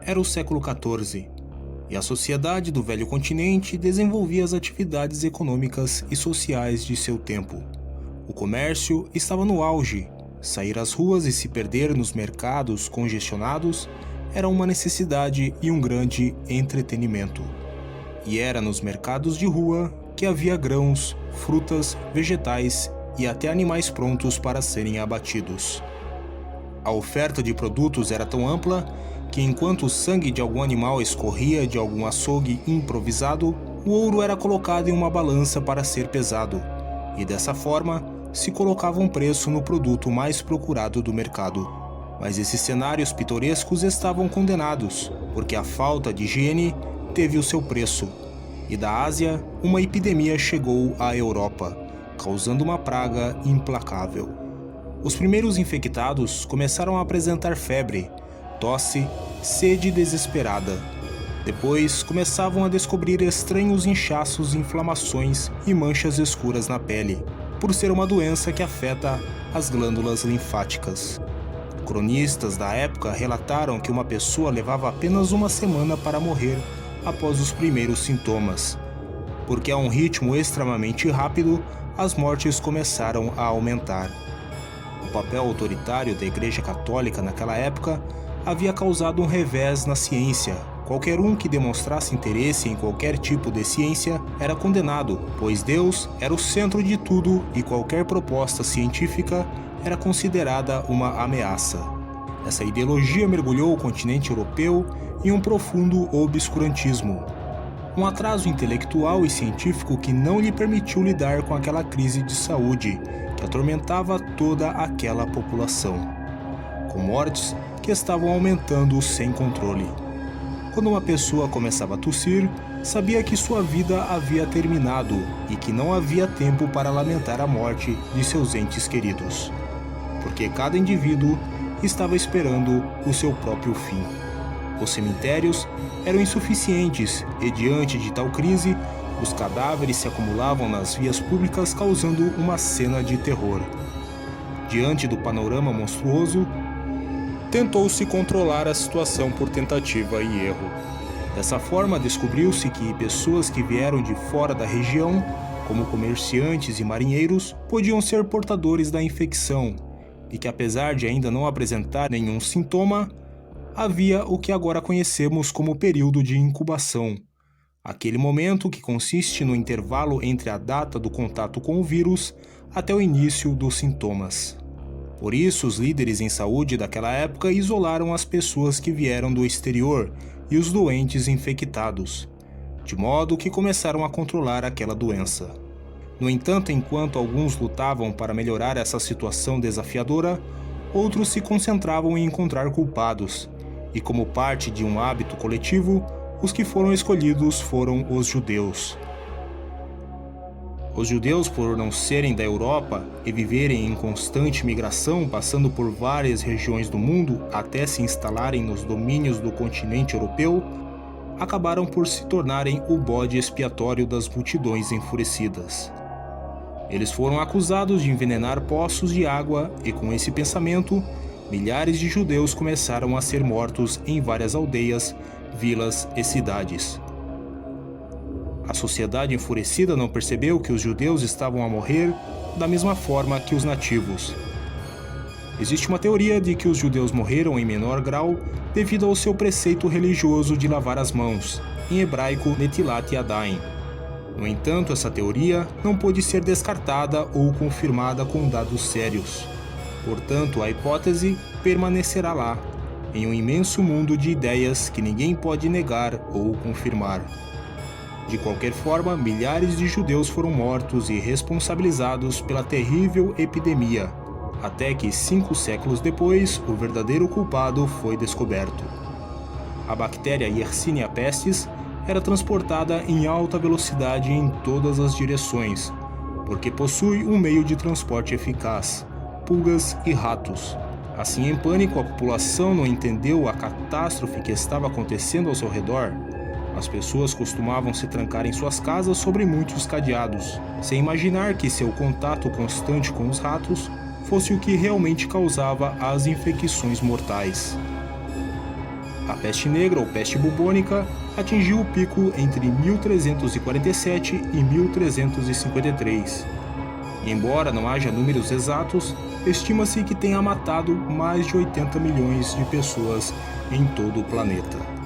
Era o século XIV, e a sociedade do velho continente desenvolvia as atividades econômicas e sociais de seu tempo. O comércio estava no auge. Sair às ruas e se perder nos mercados congestionados era uma necessidade e um grande entretenimento. E era nos mercados de rua que havia grãos, frutas, vegetais e até animais prontos para serem abatidos. A oferta de produtos era tão ampla que, enquanto o sangue de algum animal escorria de algum açougue improvisado, o ouro era colocado em uma balança para ser pesado, e dessa forma se colocava um preço no produto mais procurado do mercado. Mas esses cenários pitorescos estavam condenados, porque a falta de higiene teve o seu preço, e da Ásia uma epidemia chegou à Europa, causando uma praga implacável. Os primeiros infectados começaram a apresentar febre, tosse, sede desesperada. Depois começavam a descobrir estranhos inchaços, inflamações e manchas escuras na pele, por ser uma doença que afeta as glândulas linfáticas. Cronistas da época relataram que uma pessoa levava apenas uma semana para morrer após os primeiros sintomas, porque a um ritmo extremamente rápido as mortes começaram a aumentar. O papel autoritário da Igreja Católica naquela época havia causado um revés na ciência. Qualquer um que demonstrasse interesse em qualquer tipo de ciência era condenado, pois Deus era o centro de tudo e qualquer proposta científica era considerada uma ameaça. Essa ideologia mergulhou o continente europeu em um profundo obscurantismo, um atraso intelectual e científico que não lhe permitiu lidar com aquela crise de saúde que atormentava toda aquela população, com mortes que estavam aumentando sem controle. Quando uma pessoa começava a tossir, sabia que sua vida havia terminado e que não havia tempo para lamentar a morte de seus entes queridos, porque cada indivíduo estava esperando o seu próprio fim. Os cemitérios eram insuficientes e, diante de tal crise, os cadáveres se acumulavam nas vias públicas, causando uma cena de terror. Diante do panorama monstruoso, tentou-se controlar a situação por tentativa e erro. Dessa forma, descobriu-se que pessoas que vieram de fora da região, como comerciantes e marinheiros, podiam ser portadores da infecção, e que, apesar de ainda não apresentar nenhum sintoma, havia o que agora conhecemos como período de incubação, aquele momento que consiste no intervalo entre a data do contato com o vírus até o início dos sintomas. Por isso, os líderes em saúde daquela época isolaram as pessoas que vieram do exterior e os doentes infectados, de modo que começaram a controlar aquela doença. No entanto, enquanto alguns lutavam para melhorar essa situação desafiadora, outros se concentravam em encontrar culpados, e como parte de um hábito coletivo, os que foram escolhidos foram os judeus. Os judeus, por não serem da Europa e viverem em constante migração, passando por várias regiões do mundo até se instalarem nos domínios do continente europeu, acabaram por se tornarem o bode expiatório das multidões enfurecidas. Eles foram acusados de envenenar poços de água e, com esse pensamento, milhares de judeus começaram a ser mortos em várias aldeias, vilas e cidades. A sociedade enfurecida não percebeu que os judeus estavam a morrer da mesma forma que os nativos. Existe uma teoria de que os judeus morreram em menor grau devido ao seu preceito religioso de lavar as mãos, em hebraico Netilat Yadayim. No entanto, essa teoria não pôde ser descartada ou confirmada com dados sérios. Portanto, a hipótese permanecerá lá, em um imenso mundo de ideias que ninguém pode negar ou confirmar. De qualquer forma, milhares de judeus foram mortos e responsabilizados pela terrível epidemia, até que 5 séculos depois, o verdadeiro culpado foi descoberto. A bactéria Yersinia pestis era transportada em alta velocidade em todas as direções, porque possui um meio de transporte eficaz: pulgas e ratos. Assim, em pânico, a população não entendeu a catástrofe que estava acontecendo ao seu redor. As pessoas costumavam se trancar em suas casas sobre muitos cadeados, sem imaginar que seu contato constante com os ratos fosse o que realmente causava as infecções mortais. A peste negra ou peste bubônica atingiu o pico entre 1347 e 1353. Embora não haja números exatos, estima-se que tenha matado mais de 80 milhões de pessoas em todo o planeta.